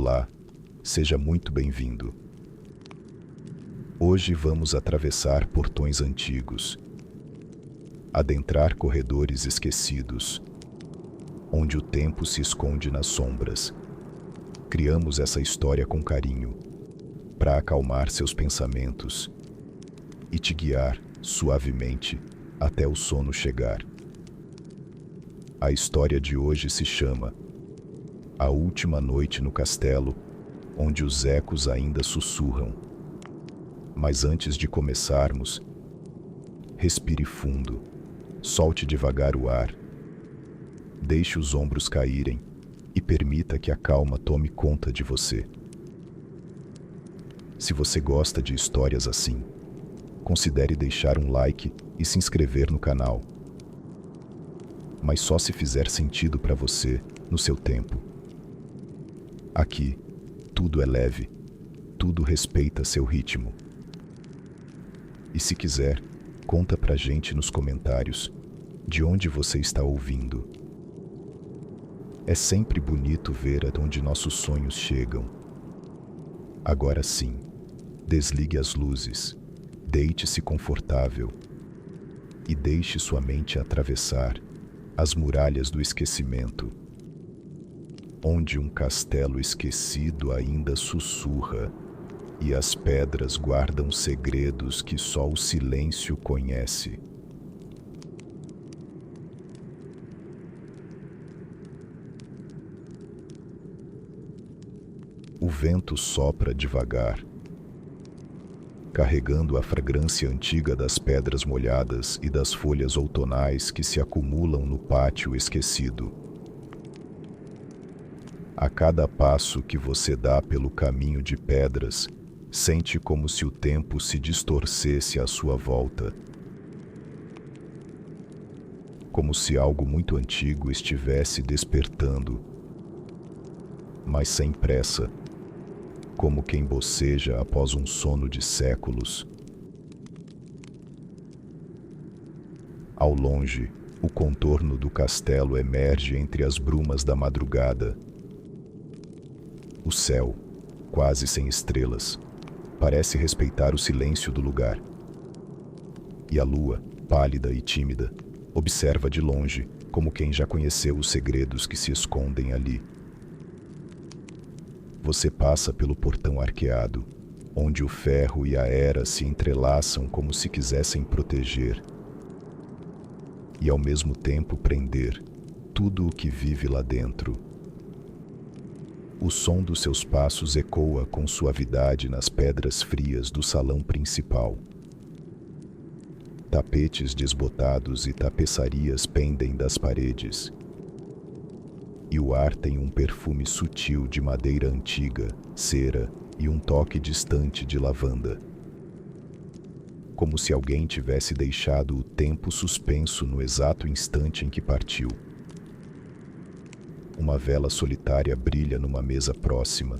Olá, seja muito bem-vindo. Hoje vamos atravessar portões antigos, adentrar corredores esquecidos, onde o tempo se esconde nas sombras. Criamos essa história com carinho, para acalmar seus pensamentos e te guiar suavemente até o sono chegar. A história de hoje se chama A Última Noite no Castelo, onde os ecos ainda sussurram. Mas antes de começarmos, respire fundo, solte devagar o ar, deixe os ombros caírem e permita que a calma tome conta de você. Se você gosta de histórias assim, considere deixar um like e se inscrever no canal. Mas só se fizer sentido para você, no seu tempo. Aqui, tudo é leve, tudo respeita seu ritmo. E se quiser, conta pra gente nos comentários de onde você está ouvindo. É sempre bonito ver até onde nossos sonhos chegam. Agora sim, desligue as luzes, deite-se confortável e deixe sua mente atravessar as muralhas do esquecimento, onde um castelo esquecido ainda sussurra e as pedras guardam segredos que só o silêncio conhece. O vento sopra devagar, carregando a fragrância antiga das pedras molhadas e das folhas outonais que se acumulam no pátio esquecido. A cada passo que você dá pelo caminho de pedras, sente como se o tempo se distorcesse à sua volta. Como se algo muito antigo estivesse despertando, mas sem pressa, como quem boceja após um sono de séculos. Ao longe, o contorno do castelo emerge entre as brumas da madrugada. O céu, quase sem estrelas, parece respeitar o silêncio do lugar. E a lua, pálida e tímida, observa de longe, como quem já conheceu os segredos que se escondem ali. Você passa pelo portão arqueado, onde o ferro e a era se entrelaçam como se quisessem proteger e ao mesmo tempo prender tudo o que vive lá dentro. O som dos seus passos ecoa com suavidade nas pedras frias do salão principal. Tapetes desbotados e tapeçarias pendem das paredes. E o ar tem um perfume sutil de madeira antiga, cera e um toque distante de lavanda. Como se alguém tivesse deixado o tempo suspenso no exato instante em que partiu. Uma vela solitária brilha numa mesa próxima.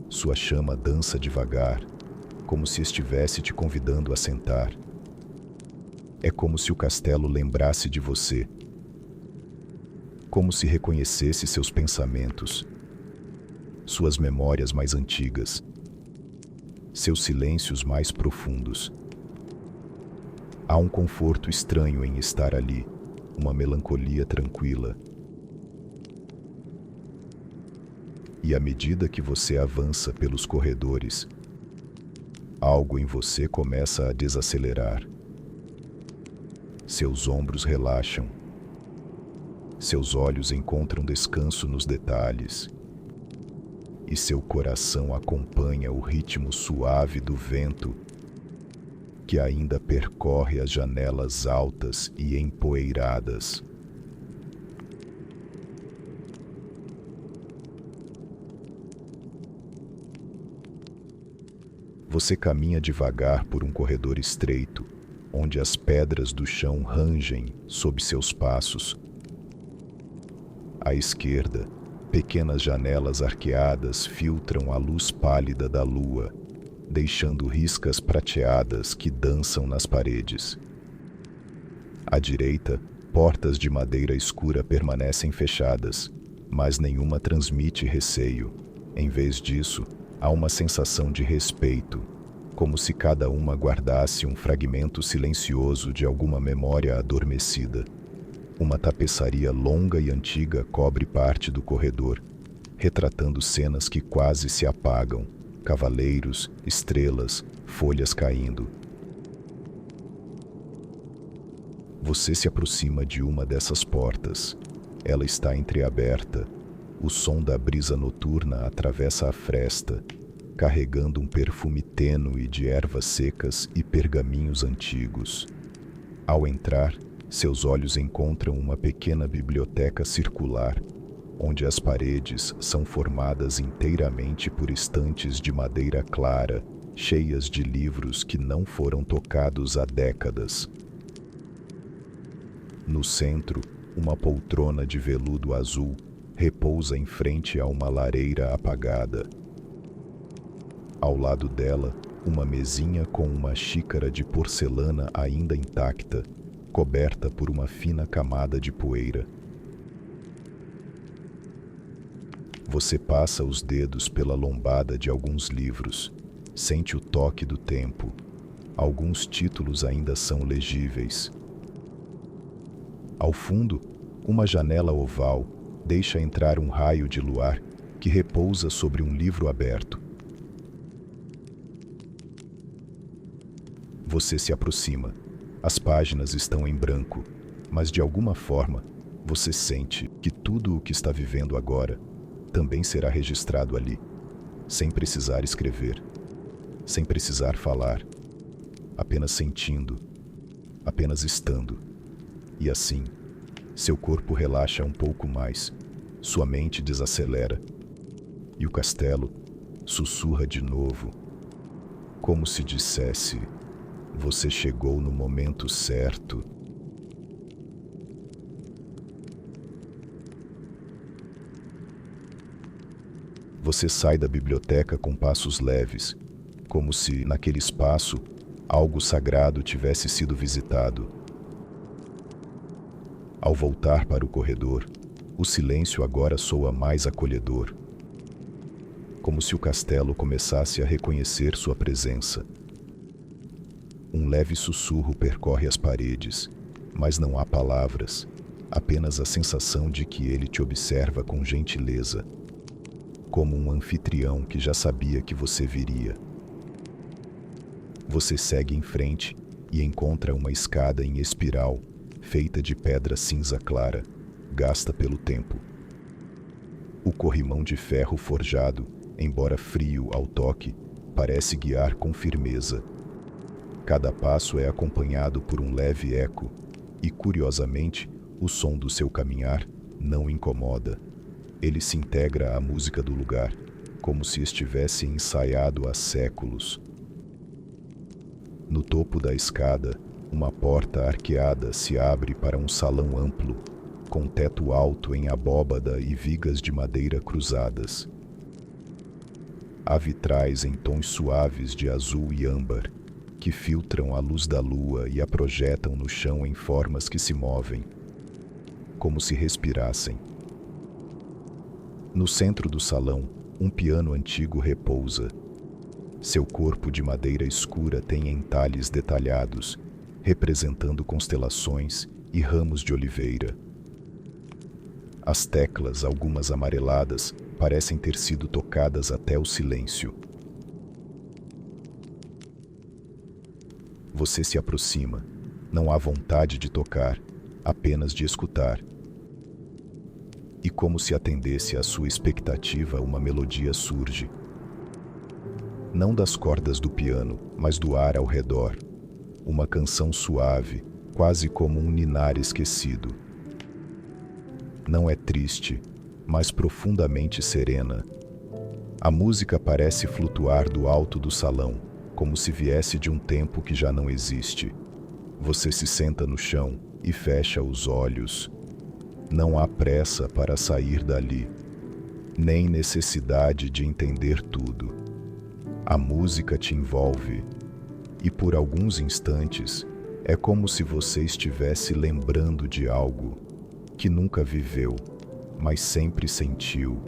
Sua chama dança devagar, como se estivesse te convidando a sentar. É como se o castelo lembrasse de você, como se reconhecesse seus pensamentos, suas memórias mais antigas, seus silêncios mais profundos. Há um conforto estranho em estar ali, uma melancolia tranquila. E à medida que você avança pelos corredores, algo em você começa a desacelerar. Seus ombros relaxam. Seus olhos encontram descanso nos detalhes. E seu coração acompanha o ritmo suave do vento que ainda percorre as janelas altas e empoeiradas. Você caminha devagar por um corredor estreito, onde as pedras do chão rangem sob seus passos. À esquerda, pequenas janelas arqueadas filtram a luz pálida da lua, deixando riscas prateadas que dançam nas paredes. À direita, portas de madeira escura permanecem fechadas, mas nenhuma transmite receio. Em vez disso, há uma sensação de respeito, como se cada uma guardasse um fragmento silencioso de alguma memória adormecida. Uma tapeçaria longa e antiga cobre parte do corredor, retratando cenas que quase se apagam: cavaleiros, estrelas, folhas caindo. Você se aproxima de uma dessas portas. Ela está entreaberta. O som da brisa noturna atravessa a fresta, carregando um perfume tênue de ervas secas e pergaminhos antigos. Ao entrar, seus olhos encontram uma pequena biblioteca circular, onde as paredes são formadas inteiramente por estantes de madeira clara, cheias de livros que não foram tocados há décadas. No centro, uma poltrona de veludo azul repousa em frente a uma lareira apagada. Ao lado dela, uma mesinha com uma xícara de porcelana ainda intacta, coberta por uma fina camada de poeira. Você passa os dedos pela lombada de alguns livros, sente o toque do tempo. Alguns títulos ainda são legíveis. Ao fundo, uma janela oval deixa entrar um raio de luar que repousa sobre um livro aberto. Você se aproxima. As páginas estão em branco, mas de alguma forma você sente que tudo o que está vivendo agora também será registrado ali, sem precisar escrever, sem precisar falar, apenas sentindo, apenas estando. E assim, seu corpo relaxa um pouco mais, sua mente desacelera, e o castelo sussurra de novo, como se dissesse: você chegou no momento certo. Você sai da biblioteca com passos leves, como se, naquele espaço, algo sagrado tivesse sido visitado. Ao voltar para o corredor, o silêncio agora soa mais acolhedor, como se o castelo começasse a reconhecer sua presença. Um leve sussurro percorre as paredes, mas não há palavras, apenas a sensação de que ele te observa com gentileza, como um anfitrião que já sabia que você viria. Você segue em frente e encontra uma escada em espiral, feita de pedra cinza clara, gasta pelo tempo. O corrimão de ferro forjado, embora frio ao toque, parece guiar com firmeza. Cada passo é acompanhado por um leve eco e, curiosamente, o som do seu caminhar não incomoda. Ele se integra à música do lugar, como se estivesse ensaiado há séculos. No topo da escada, uma porta arqueada se abre para um salão amplo, com teto alto em abóbada e vigas de madeira cruzadas. Há vitrais em tons suaves de azul e âmbar, que filtram a luz da lua e a projetam no chão em formas que se movem, como se respirassem. No centro do salão, um piano antigo repousa. Seu corpo de madeira escura tem entalhes detalhados, representando constelações e ramos de oliveira. As teclas, algumas amareladas, parecem ter sido tocadas até o silêncio. Você se aproxima. Não há vontade de tocar, apenas de escutar. E como se atendesse à sua expectativa, uma melodia surge. Não das cordas do piano, mas do ar ao redor. Uma canção suave, quase como um ninar esquecido. Não é triste, mas profundamente serena. A música parece flutuar do alto do salão, como se viesse de um tempo que já não existe. Você se senta no chão e fecha os olhos. Não há pressa para sair dali, nem necessidade de entender tudo. A música te envolve, e por alguns instantes é como se você estivesse lembrando de algo que nunca viveu, mas sempre sentiu.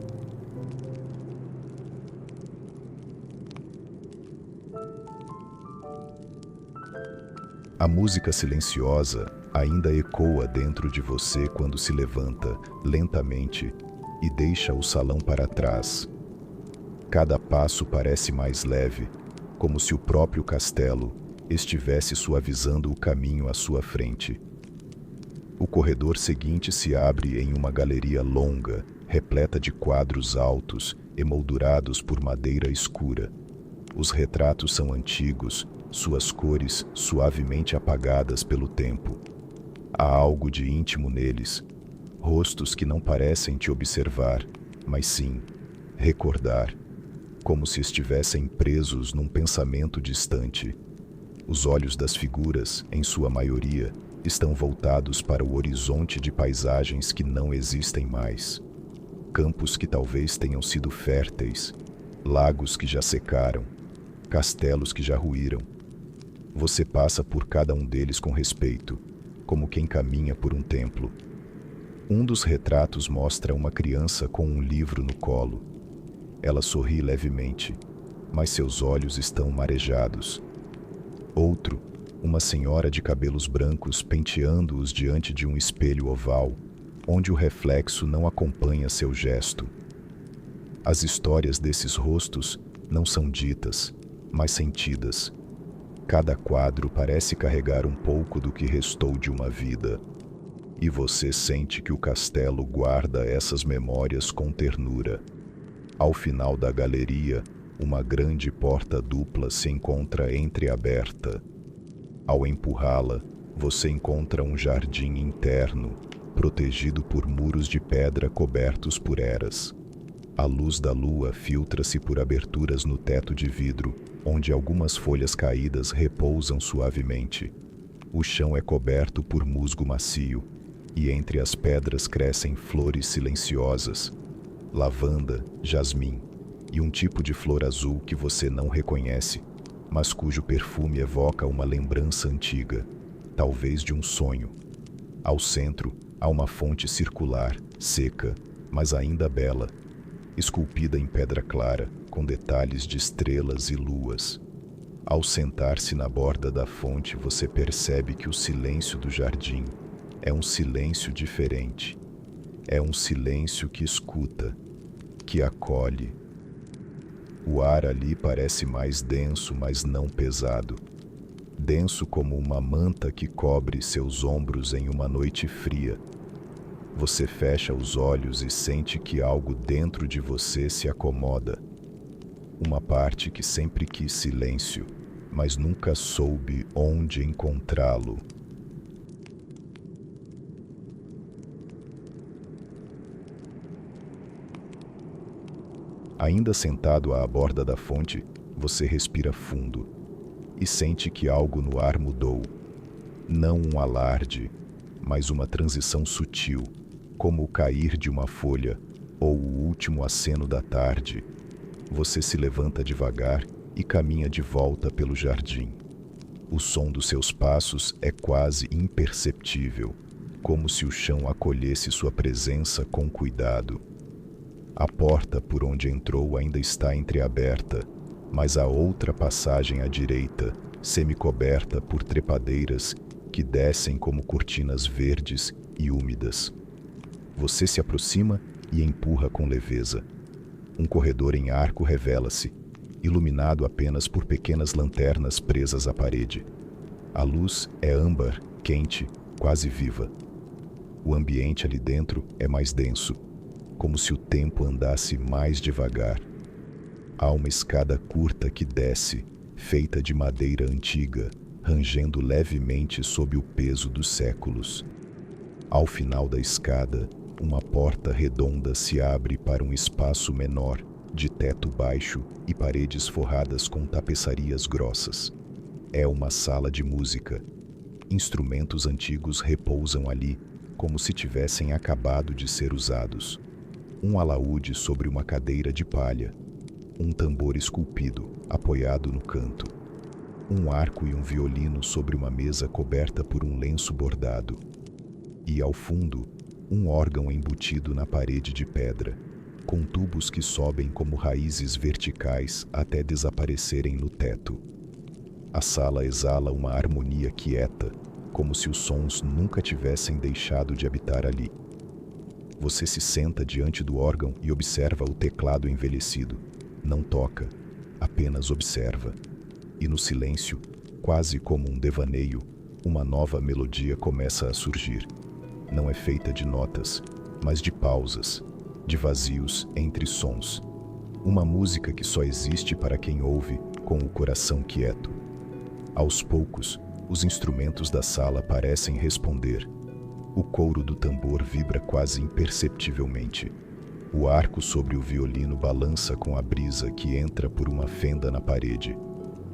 A música silenciosa ainda ecoa dentro de você quando se levanta lentamente e deixa o salão para trás. Cada passo parece mais leve, como se o próprio castelo estivesse suavizando o caminho à sua frente. O corredor seguinte se abre em uma galeria longa, repleta de quadros altos, emoldurados por madeira escura. Os retratos são antigos, suas cores suavemente apagadas pelo tempo. Há algo de íntimo neles, rostos que não parecem te observar, mas sim recordar, como se estivessem presos num pensamento distante. Os olhos das figuras, em sua maioria, estão voltados para o horizonte de paisagens que não existem mais. Campos que talvez tenham sido férteis, lagos que já secaram, castelos que já ruíram. Você passa por cada um deles com respeito, como quem caminha por um templo. Um dos retratos mostra uma criança com um livro no colo. Ela sorri levemente, mas seus olhos estão marejados. Outro, uma senhora de cabelos brancos penteando-os diante de um espelho oval, onde o reflexo não acompanha seu gesto. As histórias desses rostos não são ditas, mas sentidas. Cada quadro parece carregar um pouco do que restou de uma vida. E você sente que o castelo guarda essas memórias com ternura. Ao final da galeria, uma grande porta dupla se encontra entreaberta. Ao empurrá-la, você encontra um jardim interno, protegido por muros de pedra cobertos por eras. A luz da lua filtra-se por aberturas no teto de vidro, onde algumas folhas caídas repousam suavemente. O chão é coberto por musgo macio, e entre as pedras crescem flores silenciosas, lavanda, jasmim e um tipo de flor azul que você não reconhece, mas cujo perfume evoca uma lembrança antiga, talvez de um sonho. Ao centro, há uma fonte circular, seca, mas ainda bela, esculpida em pedra clara, com detalhes de estrelas e luas. Ao sentar-se na borda da fonte, você percebe que o silêncio do jardim é um silêncio diferente. É um silêncio que escuta, que acolhe. O ar ali parece mais denso, mas não pesado. Denso como uma manta que cobre seus ombros em uma noite fria. Você fecha os olhos e sente que algo dentro de você se acomoda. Uma parte que sempre quis silêncio, mas nunca soube onde encontrá-lo. Ainda sentado à borda da fonte, você respira fundo e sente que algo no ar mudou. Não um alarde, mas uma transição sutil, como o cair de uma folha ou o último aceno da tarde. Você se levanta devagar e caminha de volta pelo jardim. O som dos seus passos é quase imperceptível, como se o chão acolhesse sua presença com cuidado. A porta por onde entrou ainda está entreaberta, mas há outra passagem à direita, semicoberta por trepadeiras que descem como cortinas verdes e úmidas. Você se aproxima e empurra com leveza. Um corredor em arco revela-se, iluminado apenas por pequenas lanternas presas à parede. A luz é âmbar, quente, quase viva. O ambiente ali dentro é mais denso, como se o tempo andasse mais devagar. Há uma escada curta que desce, feita de madeira antiga, rangendo levemente sob o peso dos séculos. Ao final da escada, uma porta redonda se abre para um espaço menor, de teto baixo e paredes forradas com tapeçarias grossas. É uma sala de música. Instrumentos antigos repousam ali, como se tivessem acabado de ser usados. Um alaúde sobre uma cadeira de palha, um tambor esculpido, apoiado no canto, um arco e um violino sobre uma mesa coberta por um lenço bordado. E, ao fundo, um órgão embutido na parede de pedra, com tubos que sobem como raízes verticais até desaparecerem no teto. A sala exala uma harmonia quieta, como se os sons nunca tivessem deixado de habitar ali. Você se senta diante do órgão e observa o teclado envelhecido. Não toca, apenas observa. E no silêncio, quase como um devaneio, uma nova melodia começa a surgir. Não é feita de notas, mas de pausas, de vazios entre sons. Uma música que só existe para quem ouve com o coração quieto. Aos poucos, os instrumentos da sala parecem responder. O couro do tambor vibra quase imperceptivelmente. O arco sobre o violino balança com a brisa que entra por uma fenda na parede.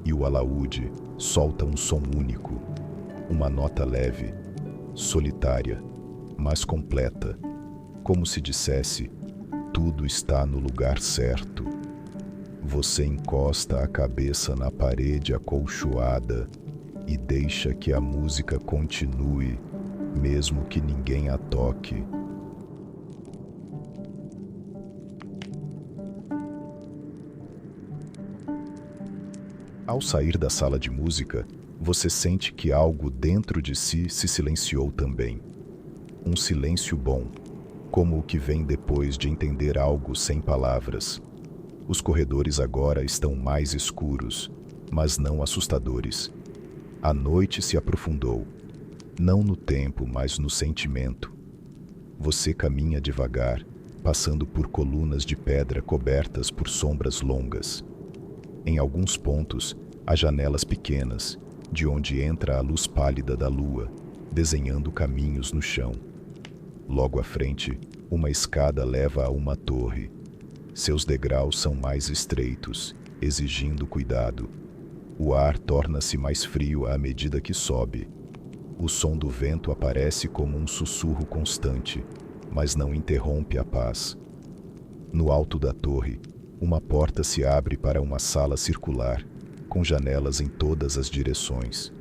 E o alaúde solta um som único. Uma nota leve, solitária, mas completa, como se dissesse: tudo está no lugar certo. Você encosta a cabeça na parede acolchoada e deixa que a música continue, mesmo que ninguém a toque. Ao sair da sala de música, você sente que algo dentro de si se silenciou também. Um silêncio bom, como o que vem depois de entender algo sem palavras. Os corredores agora estão mais escuros, mas não assustadores. A noite se aprofundou, não no tempo, mas no sentimento. Você caminha devagar, passando por colunas de pedra cobertas por sombras longas. Em alguns pontos, há janelas pequenas, de onde entra a luz pálida da lua, desenhando caminhos no chão. Logo à frente, uma escada leva a uma torre. Seus degraus são mais estreitos, exigindo cuidado. O ar torna-se mais frio à medida que sobe. O som do vento aparece como um sussurro constante, mas não interrompe a paz. No alto da torre, uma porta se abre para uma sala circular, com janelas em todas as direções.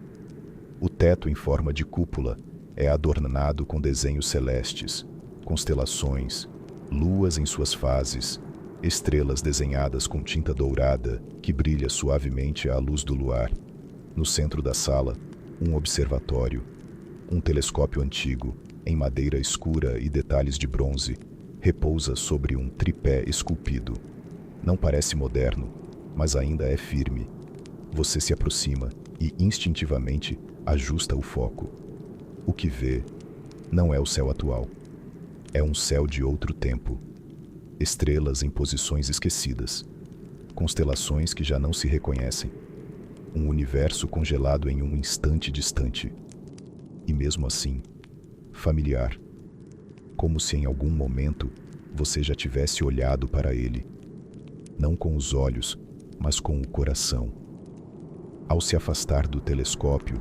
O teto em forma de cúpula é adornado com desenhos celestes, constelações, luas em suas fases, estrelas desenhadas com tinta dourada que brilha suavemente à luz do luar. No centro da sala, um observatório, um telescópio antigo, em madeira escura e detalhes de bronze, repousa sobre um tripé esculpido. Não parece moderno, mas ainda é firme. Você se aproxima e instintivamente ajusta o foco. O que vê não é o céu atual. É um céu de outro tempo. Estrelas em posições esquecidas. Constelações que já não se reconhecem. Um universo congelado em um instante distante. E mesmo assim, familiar. Como se em algum momento você já tivesse olhado para ele. Não com os olhos, mas com o coração. Ao se afastar do telescópio,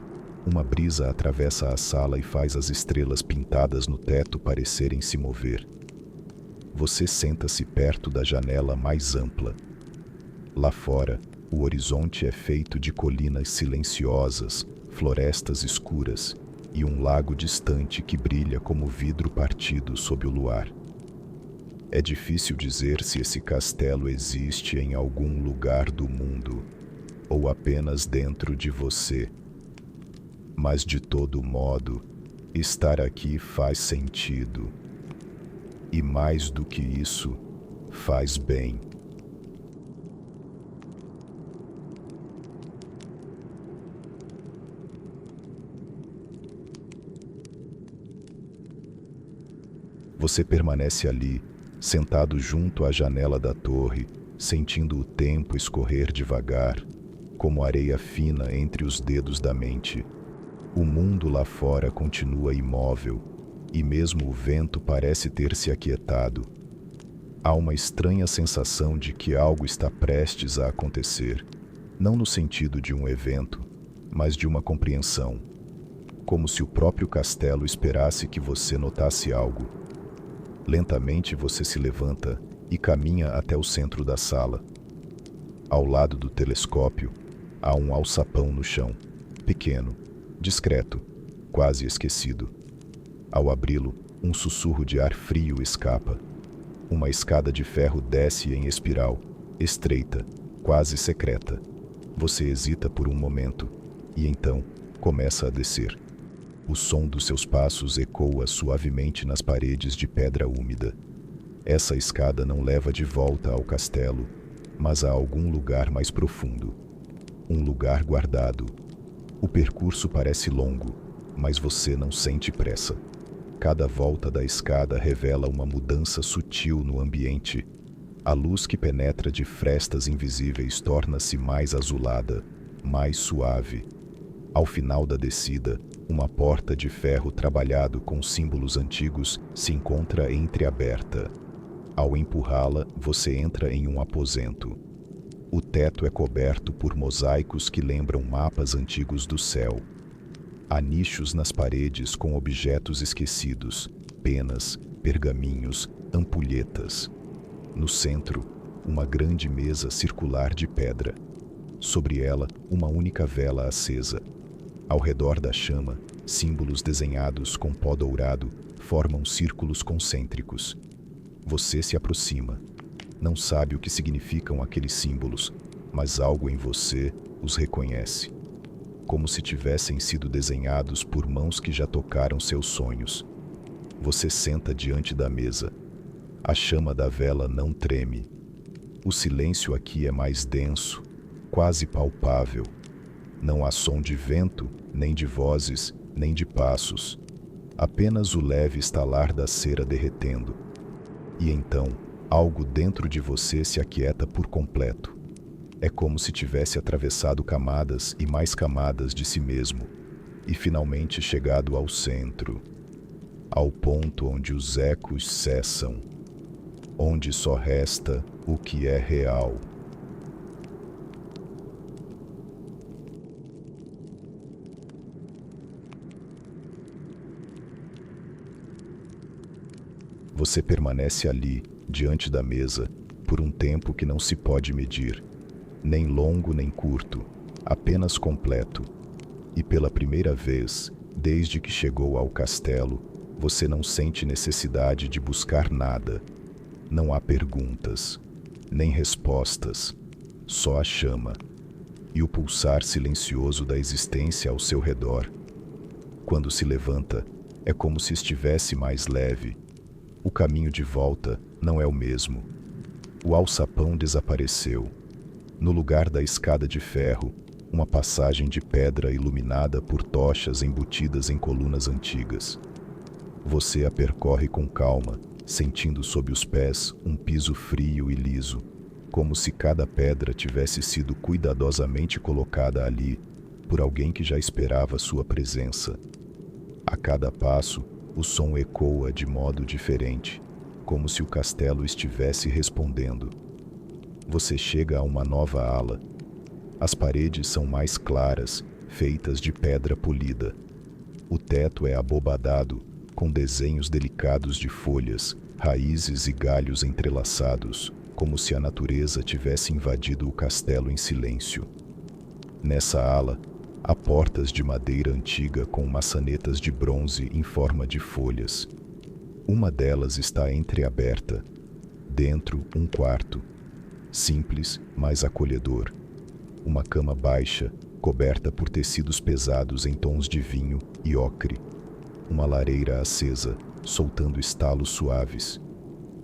uma brisa atravessa a sala e faz as estrelas pintadas no teto parecerem se mover. Você senta-se perto da janela mais ampla. Lá fora, o horizonte é feito de colinas silenciosas, florestas escuras e um lago distante que brilha como vidro partido sob o luar. É difícil dizer se esse castelo existe em algum lugar do mundo ou apenas dentro de você. Mas de todo modo, estar aqui faz sentido. E mais do que isso, faz bem. Você permanece ali, sentado junto à janela da torre, sentindo o tempo escorrer devagar, como areia fina entre os dedos da mente. O mundo lá fora continua imóvel, e mesmo o vento parece ter se aquietado. Há uma estranha sensação de que algo está prestes a acontecer, não no sentido de um evento, mas de uma compreensão, como se o próprio castelo esperasse que você notasse algo. Lentamente você se levanta e caminha até o centro da sala. Ao lado do telescópio, há um alçapão no chão, pequeno, discreto, quase esquecido. Ao abri-lo, Um sussurro de ar frio escapa. Uma escada de ferro desce em espiral, estreita, quase secreta. Você hesita por um momento, e então começa a descer. O som dos seus passos ecoa suavemente nas paredes de pedra úmida. Essa escada não leva de volta ao castelo, mas a algum lugar mais profundo. Um lugar guardado. O percurso parece longo, mas você não sente pressa. Cada volta da escada revela uma mudança sutil no ambiente. A luz que penetra de frestas invisíveis torna-se mais azulada, mais suave. Ao final da descida, uma porta de ferro trabalhado com símbolos antigos se encontra entreaberta. Ao empurrá-la, você entra em um aposento. O teto é coberto por mosaicos que lembram mapas antigos do céu. Há nichos nas paredes com objetos esquecidos, penas, pergaminhos, ampulhetas. No centro, uma grande mesa circular de pedra. Sobre ela, uma única vela acesa. Ao redor da chama, símbolos desenhados com pó dourado formam círculos concêntricos. Você se aproxima. Não sabe o que significam aqueles símbolos, mas algo em você os reconhece. Como se tivessem sido desenhados por mãos que já tocaram seus sonhos. Você senta diante da mesa. A chama da vela não treme. O silêncio aqui é mais denso, quase palpável. Não há som de vento, nem de vozes, nem de passos. Apenas o leve estalar da cera derretendo. E então, algo dentro de você se aquieta por completo. É como se tivesse atravessado camadas e mais camadas de si mesmo, e finalmente chegado ao centro, ao ponto onde os ecos cessam, onde só resta o que é real. Você permanece ali, diante da mesa, por um tempo que não se pode medir. Nem longo nem curto, apenas completo. E pela primeira vez, desde que chegou ao castelo, você não sente necessidade de buscar nada. Não há perguntas, nem respostas, só a chama e o pulsar silencioso da existência ao seu redor. Quando se levanta, é como se estivesse mais leve. O caminho de volta não é o mesmo. O alçapão desapareceu. No lugar da escada de ferro, uma passagem de pedra iluminada por tochas embutidas em colunas antigas. Você a percorre com calma, sentindo sob os pés um piso frio e liso, como se cada pedra tivesse sido cuidadosamente colocada ali por alguém que já esperava sua presença. A cada passo, o som ecoa de modo diferente, como se o castelo estivesse respondendo. Você chega a uma nova ala. As paredes são mais claras, feitas de pedra polida. O teto é abobadado, com desenhos delicados de folhas, raízes e galhos entrelaçados, como se a natureza tivesse invadido o castelo em silêncio. Nessa ala, há portas de madeira antiga com maçanetas de bronze em forma de folhas. Uma delas está entreaberta. Dentro, um quarto. Simples, mas acolhedor. Uma cama baixa, coberta por tecidos pesados em tons de vinho e ocre. Uma lareira acesa, soltando estalos suaves.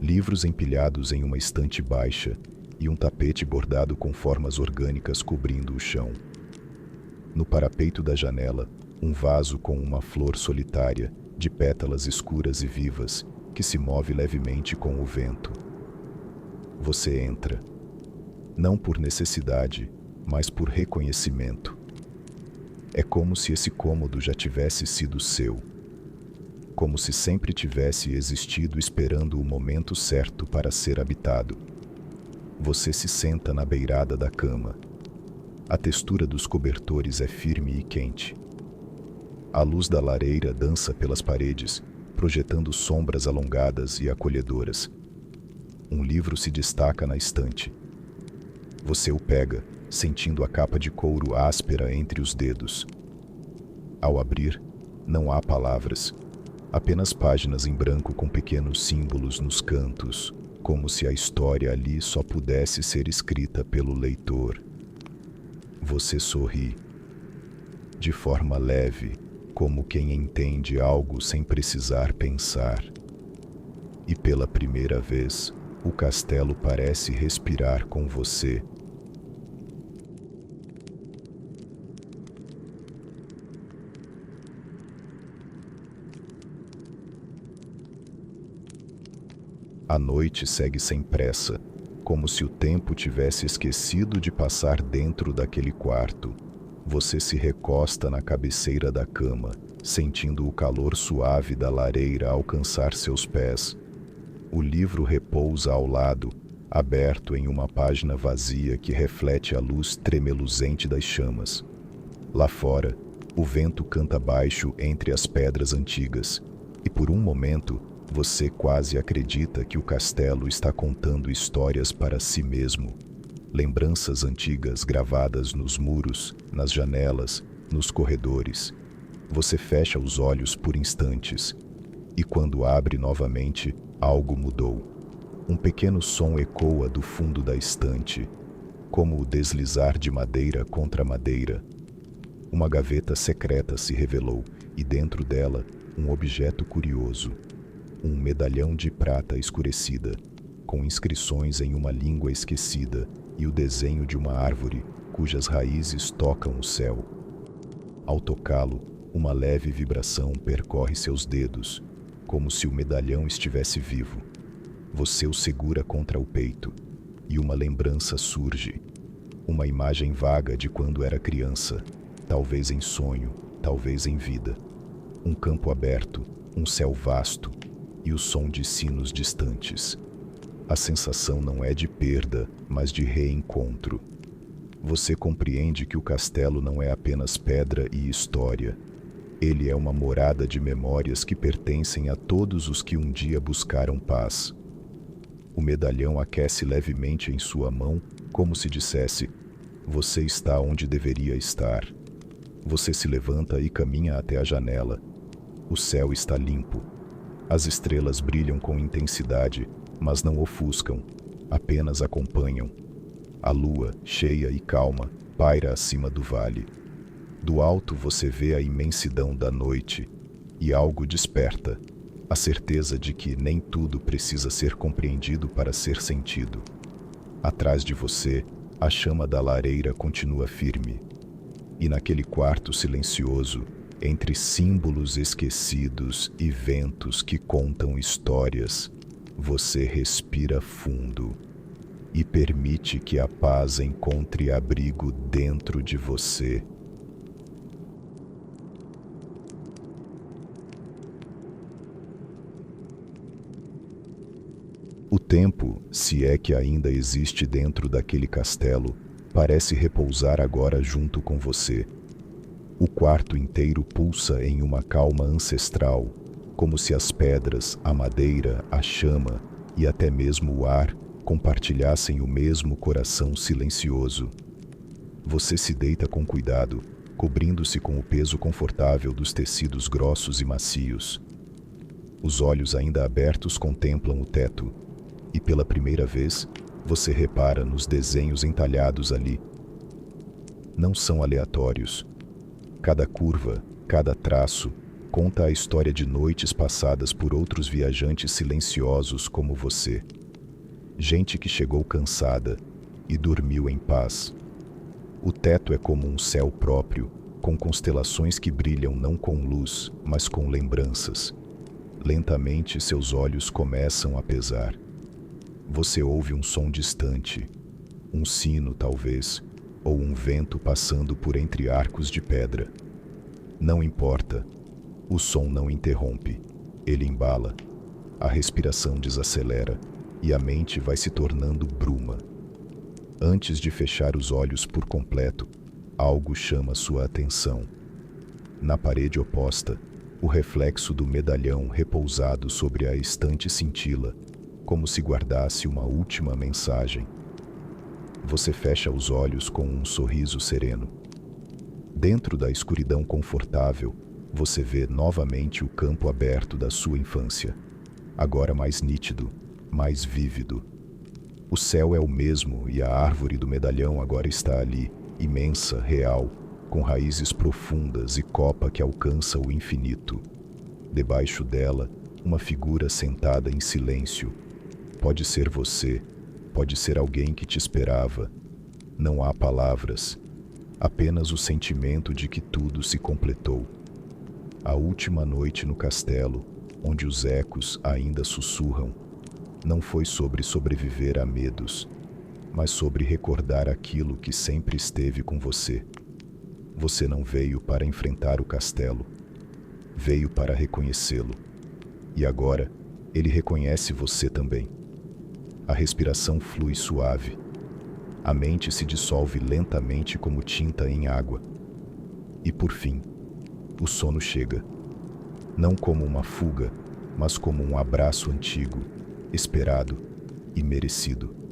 Livros empilhados em uma estante baixa e um tapete bordado com formas orgânicas cobrindo o chão. No parapeito da janela, um vaso com uma flor solitária, de pétalas escuras e vivas, que se move levemente com o vento. Você entra. Não por necessidade, mas por reconhecimento. É como se esse cômodo já tivesse sido seu. Como se sempre tivesse existido esperando o momento certo para ser habitado. Você se senta na beirada da cama. A textura dos cobertores é firme e quente. A luz da lareira dança pelas paredes, projetando sombras alongadas e acolhedoras. Um livro se destaca na estante. Você o pega, sentindo a capa de couro áspera entre os dedos. Ao abrir, não há palavras. Apenas páginas em branco com pequenos símbolos nos cantos, como se a história ali só pudesse ser escrita pelo leitor. Você sorri, de forma leve, como quem entende algo sem precisar pensar. E pela primeira vez, o castelo parece respirar com você. A noite segue sem pressa, como se o tempo tivesse esquecido de passar dentro daquele quarto. Você se recosta na cabeceira da cama, sentindo o calor suave da lareira alcançar seus pés. O livro repousa ao lado, aberto em uma página vazia que reflete a luz tremeluzente das chamas. Lá fora, o vento canta baixo entre as pedras antigas, e por um momento, você quase acredita que o castelo está contando histórias para si mesmo. Lembranças antigas gravadas nos muros, nas janelas, nos corredores. Você fecha os olhos por instantes, e quando abre novamente, algo mudou. Um pequeno som ecoa do fundo da estante, como o deslizar de madeira contra madeira. Uma gaveta secreta se revelou, e dentro dela, um objeto curioso. Um medalhão de prata escurecida, com inscrições em uma língua esquecida e o desenho de uma árvore cujas raízes tocam o céu. Ao tocá-lo, uma leve vibração percorre seus dedos, como se o medalhão estivesse vivo. Você o segura contra o peito, e uma lembrança surge. Uma imagem vaga de quando era criança, talvez em sonho, talvez em vida. Um campo aberto, um céu vasto, e o som de sinos distantes. A sensação não é de perda, mas de reencontro. Você compreende que o castelo não é apenas pedra e história. Ele é uma morada de memórias que pertencem a todos os que um dia buscaram paz. O medalhão aquece levemente em sua mão, como se dissesse: você está onde deveria estar. Você se levanta e caminha até a janela. O céu está limpo. As estrelas brilham com intensidade, mas não ofuscam, apenas acompanham. A lua, cheia e calma, paira acima do vale. Do alto você vê a imensidão da noite, e algo desperta, a certeza de que nem tudo precisa ser compreendido para ser sentido. Atrás de você, a chama da lareira continua firme. E naquele quarto silencioso, entre símbolos esquecidos e ventos que contam histórias, você respira fundo e permite que a paz encontre abrigo dentro de você. O tempo, se é que ainda existe dentro daquele castelo, parece repousar agora junto com você. O quarto inteiro pulsa em uma calma ancestral, como se as pedras, a madeira, a chama e até mesmo o ar compartilhassem o mesmo coração silencioso. Você se deita com cuidado, cobrindo-se com o peso confortável dos tecidos grossos e macios. Os olhos ainda abertos contemplam o teto, e pela primeira vez, você repara nos desenhos entalhados ali. Não são aleatórios. Cada curva, cada traço, conta a história de noites passadas por outros viajantes silenciosos como você. Gente que chegou cansada e dormiu em paz. O teto é como um céu próprio, com constelações que brilham não com luz, mas com lembranças. Lentamente seus olhos começam a pesar. Você ouve um som distante, um sino talvez, ou um vento passando por entre arcos de pedra. Não importa, o som não interrompe, ele embala, a respiração desacelera e a mente vai se tornando bruma. Antes de fechar os olhos por completo, algo chama sua atenção. Na parede oposta, o reflexo do medalhão repousado sobre a estante cintila, como se guardasse uma última mensagem. Você fecha os olhos com um sorriso sereno. Dentro da escuridão confortável, Você vê novamente o campo aberto da sua infância, agora mais nítido, mais vívido. O céu é o mesmo e a árvore do medalhão agora está ali, imensa, real, com raízes profundas e copa que alcança o infinito. Debaixo dela, uma figura sentada em silêncio. Pode ser você, pode ser alguém que te esperava. Não há palavras, apenas o sentimento de que tudo se completou. A última noite no castelo, onde os ecos ainda sussurram, não foi sobre sobreviver a medos, mas sobre recordar aquilo que sempre esteve com você. Você não veio para enfrentar o castelo, veio para reconhecê-lo. E agora, ele reconhece você também. A respiração flui suave. A mente se dissolve lentamente como tinta em água. E por fim, o sono chega. Não como uma fuga, mas como um abraço antigo, esperado e merecido.